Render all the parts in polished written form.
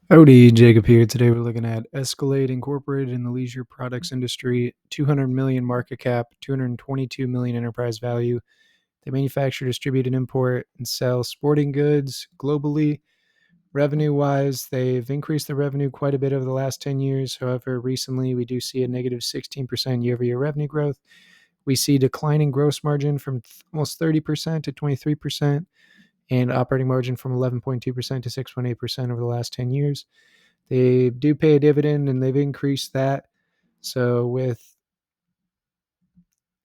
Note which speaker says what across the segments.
Speaker 1: Howdy, Jacob here. Today we're looking at Escalade Incorporated in the leisure products industry, 200 million market cap, 222 million enterprise value. They manufacture, distribute, and import and sell sporting goods globally. Revenue-wise, they've increased the revenue quite a bit over the last 10 years. However, recently we do see a negative 16% year-over-year revenue growth. We see declining gross margin from almost 30% to 23%, and operating margin from 11.2% to 6.8% over the last 10 years. They do pay a dividend and they've increased that. So with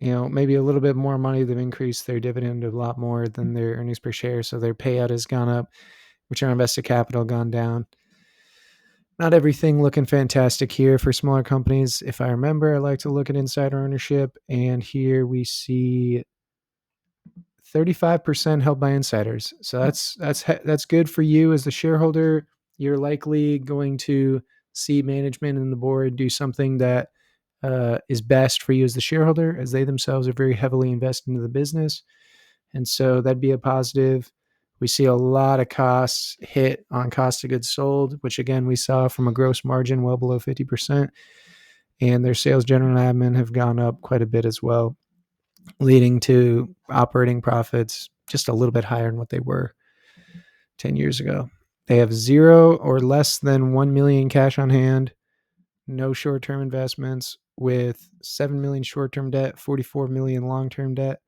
Speaker 1: maybe a little bit more money, they've increased their dividend a lot more than their earnings per share. So their payout has gone up, return on invested capital gone down. Not everything looking fantastic here for smaller companies. If I remember, I like to look at insider ownership, and here we see 35% held by insiders. So that's good for you as the shareholder. You're likely going to see management and the board do something that is best for you as the shareholder, as they themselves are very heavily invested into the business. And so that'd be a positive. We see a lot of costs hit on cost of goods sold, which again, we saw from a gross margin well below 50%. And their sales, general, and admin have gone up quite a bit as well, leading to operating profits just a little bit higher than what they were 10 years ago. They have zero or less than 1 million cash on hand, no short-term investments, with 7 million short-term debt, 44 million long-term debt.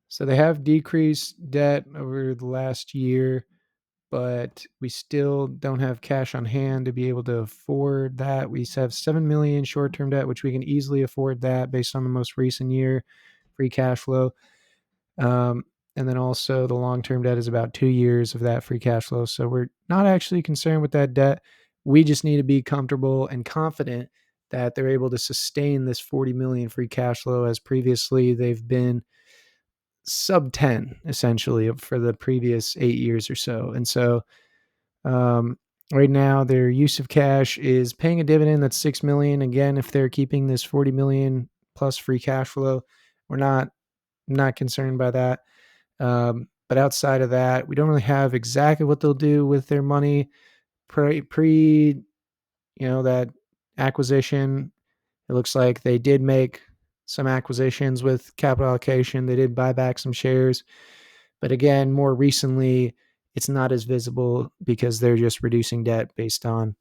Speaker 1: So they have decreased debt over the last year, but we still don't have cash on hand to be able to afford that. We have 7 million short-term debt, which we can easily afford that based on the most recent year free cash flow. And then also the long-term debt is about 2 years of that free cash flow. So we're not actually concerned with that debt. We just need to be comfortable and confident that they're able to sustain this 40 million free cash flow, as previously they've been sub 10 essentially for the previous 8 years or so. And so right now their use of cash is paying a dividend that's 6 million. Again, if they're keeping this 40 million plus free cash flow, we're not concerned by that. But outside of that, we don't really have exactly what they'll do with their money pre that acquisition. It looks like they did make some acquisitions with capital allocation. They did buy back some shares. But again, more recently, it's not as visible because they're just reducing debt based on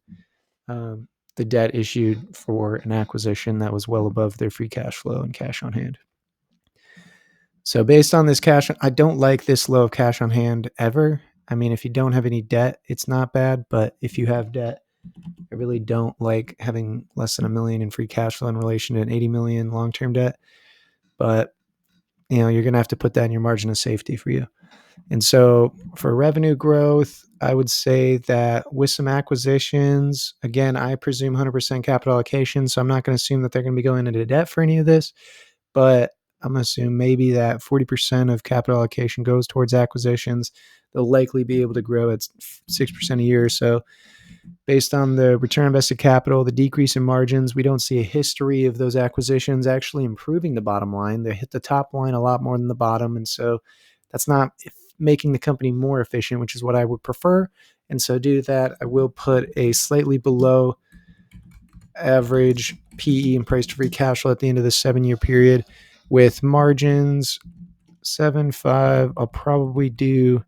Speaker 1: the debt issued for an acquisition that was well above their free cash flow and cash on hand. So based on this cash, I don't like this low of cash on hand ever. I mean, if you don't have any debt, it's not bad. But if you have debt, I really don't like having less than $1 million in free cash flow in relation to an 80 million long-term debt. But you're going to have to put that in your margin of safety for you. And so for revenue growth, I would say that with some acquisitions, again, I presume 100% capital allocation. So I'm not going to assume that they're going to be going into debt for any of this, but I'm going to assume maybe that 40% of capital allocation goes towards acquisitions. They'll likely be able to grow at 6% a year or so. Based on the return on invested capital, the decrease in margins, we don't see a history of those acquisitions actually improving the bottom line. They hit the top line a lot more than the bottom. And so that's not making the company more efficient, which is what I would prefer. And so due to that, I will put a slightly below average PE and price to free cash flow at the end of the 7-year period. With margins 7.5, I'll probably do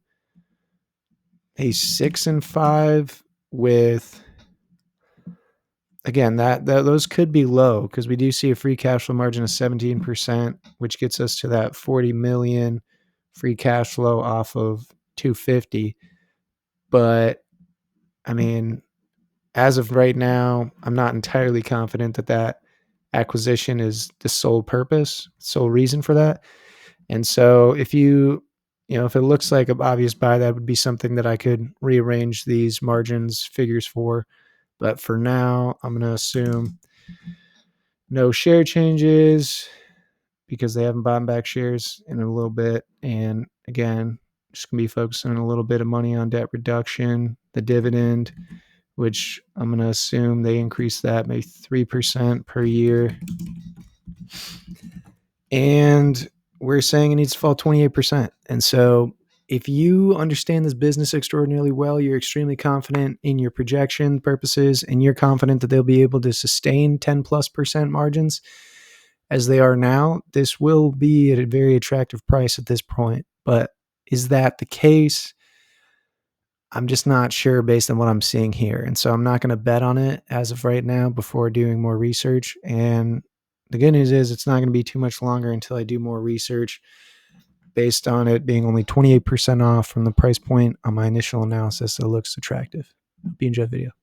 Speaker 1: a 6.5 with, again, that those could be low because we do see a free cash flow margin of 17%, which gets us to that 40 million free cash flow off of 250. But I mean, as of right now, I'm not entirely confident that acquisition is the sole reason for that. And so if if it looks like an obvious buy, that would be something that I could rearrange these margins figures for. But for now, I'm going to assume no share changes because they haven't bought back shares in a little bit. And again, just going to be focusing a little bit of money on debt reduction, the dividend, which I'm going to assume they increase that maybe 3% per year. And we're saying it needs to fall 28%. And so if you understand this business extraordinarily well, you're extremely confident in your projection purposes, and you're confident that they'll be able to sustain 10+% margins as they are now, this will be at a very attractive price at this point. But is that the case? I'm just not sure based on what I'm seeing here. And so I'm not going to bet on it as of right now before doing more research. And the good news is it's not going to be too much longer until I do more research based on it being only 28% off from the price point on my initial analysis. That looks attractive. Hope you enjoyed the video.